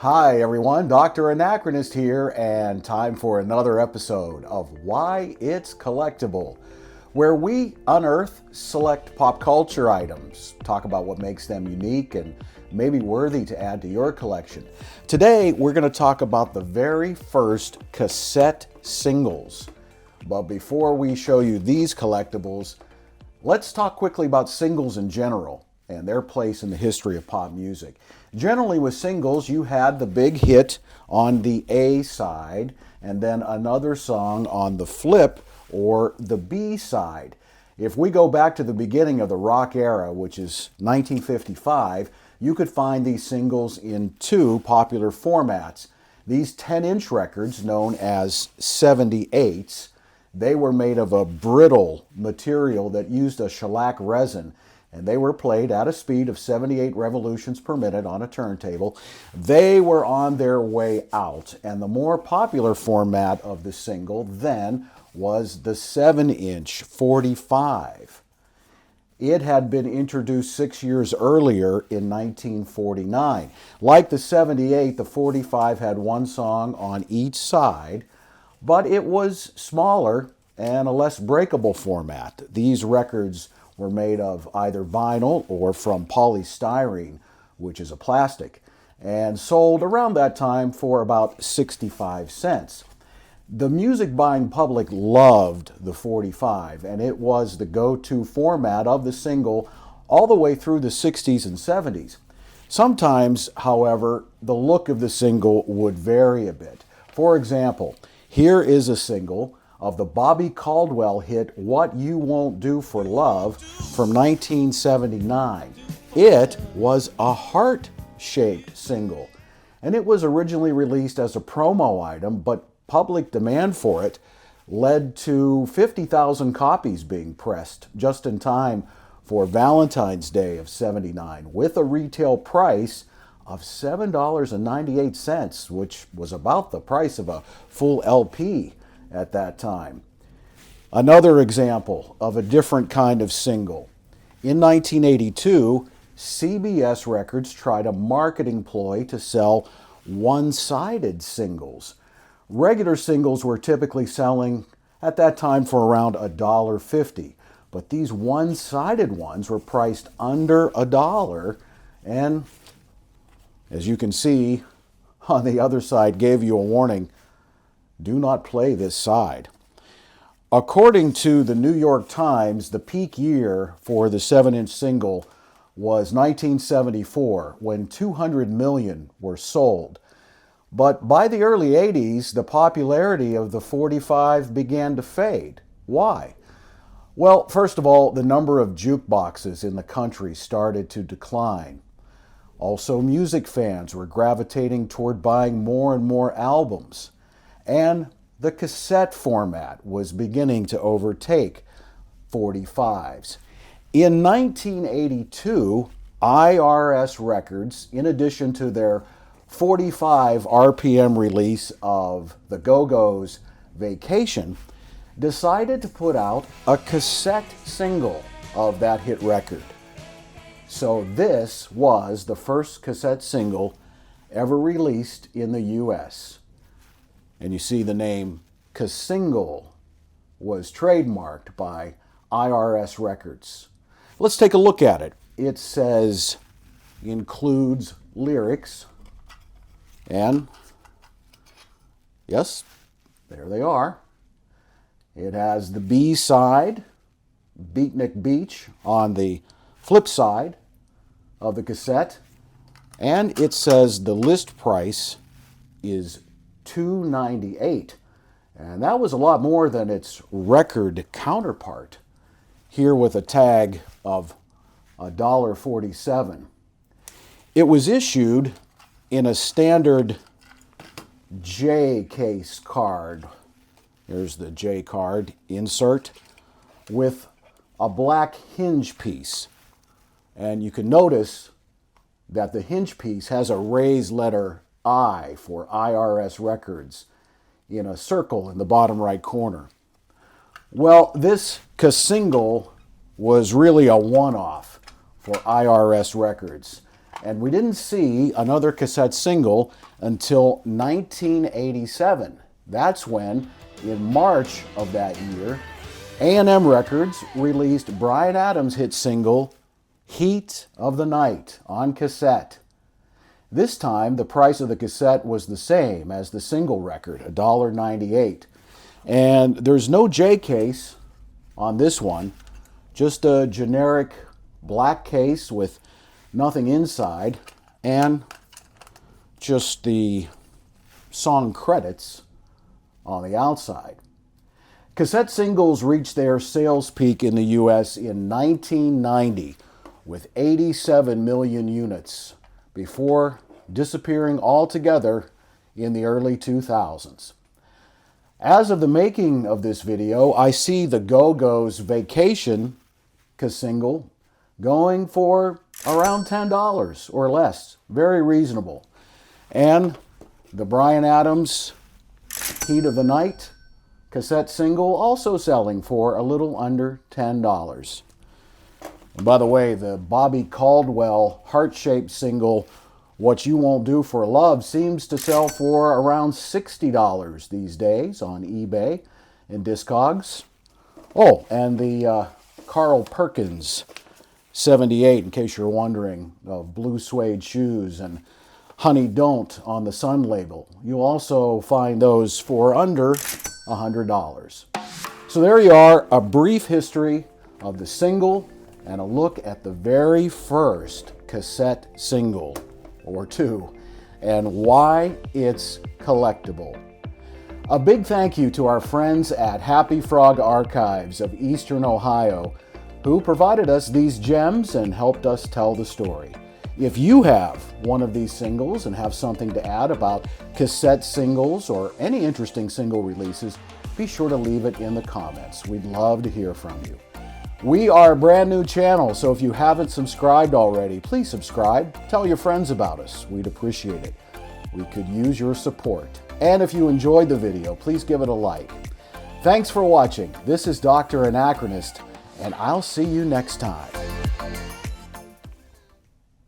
Hi everyone, Dr. Anachronist here, and time for another episode of Why It's Collectible, where we unearth select pop culture items, talk about what makes them unique and maybe worthy to add to your collection. Today we're going to talk about the very first cassette singles. But before we show you these collectibles, let's talk quickly about singles in general and their place in the history of pop music. Generally with singles, you had the big hit on the A side and then another song on the flip or the B side. If we go back to the beginning of the rock era, which is 1955, you could find these singles in two popular formats. These 10-inch records, known as 78s, they were made of a brittle material that used a shellac resin, and they were played at a speed of 78 revolutions per minute on a turntable. They were on their way out, and the more popular format of the single then was the 7-inch 45. It had been introduced 6 years earlier in 1949. Like the 78, the 45 had one song on each side, but it was smaller and a less breakable format. These records were made of either vinyl or from polystyrene, which is a plastic, and sold around that time for about 65 cents. The music buying public loved the 45, and it was the go-to format of the single all the way through the 60s and 70s. Sometimes, however, the look of the single would vary a bit. For example, here is a single of the Bobby Caldwell hit What You Won't Do for Love from 1979. It was a heart-shaped single, and it was originally released as a promo item, but public demand for it led to 50,000 copies being pressed just in time for Valentine's Day of '79, with a retail price of $7.98, which was about the price of a full LP at that time. Another example of a different kind of single. In 1982, CBS Records tried a marketing ploy to sell one-sided singles. Regular singles were typically selling at that time for around $1.50, but these one-sided ones were priced under $1, and as you can see on the other side, gave you a warning: do not play this side. According to the New York Times, the peak year for the 7-inch single was 1974, when 200 million were sold. But by the early 80s, the popularity of the 45 began to fade. Why? Well, first of all, the number of jukeboxes in the country started to decline. Also, music fans were gravitating toward buying more and more albums. And the cassette format was beginning to overtake 45s. In 1982, IRS Records, in addition to their 45 RPM release of the Go-Go's Vacation, decided to put out a cassette single of that hit record. So this was the first cassette single ever released in the U.S. And you see the name Cassingle was trademarked by IRS Records. Let's take a look at it. It says includes lyrics, and yes, there they are. It has the B side, Beatnik Beach, on the flip side of the cassette, and it says the list price is $2.98, and that was a lot more than its record counterpart, here with a tag of $1.47. It was issued in a standard J case card. Here's the J card insert with a black hinge piece, and you can notice that the hinge piece has a raised letter I for IRS Records in a circle in the bottom right corner. Well, this Cassingle was really a one-off for IRS Records. And we didn't see another cassette single until 1987. That's when, in March of that year, A&M Records released Bryan Adams' hit single, Heat of the Night, on cassette. This time, the price of the cassette was the same as the single record, $1.98. And there's no J case on this one, just a generic black case with nothing inside, and just the song credits on the outside. Cassette singles reached their sales peak in the U.S. in 1990 with 87 million units before disappearing altogether in the early 2000s. As of the making of this video, I see the Go-Go's Vacation Cassingle going for around $10 or less. Very reasonable. And the Bryan Adams Heat of the Night cassette single also selling for a little under $10. And by the way, the Bobby Caldwell heart-shaped single, What You Won't Do for Love, seems to sell for around $60 these days on eBay and Discogs. Oh, and the Carl Perkins 78, in case you're wondering, of blue suede shoes and Honey Don't on the Sun label. You'll also find those for under $100. So there you are, a brief history of the single and a look at the very first cassette single, or two, and why it's collectible. A big thank you to our friends at Happy Frog Archives of Eastern Ohio, who provided us these gems and helped us tell the story. If you have one of these singles and have something to add about cassette singles or any interesting single releases, be sure to leave it in the comments. We'd love to hear from you. We are a brand new channel, so if you haven't subscribed already, please subscribe. Tell your friends about us. We'd appreciate it. We could use your support. And if you enjoyed the video, please give it a like. Thanks for watching. This is Dr. Anachronist, and I'll see you next time.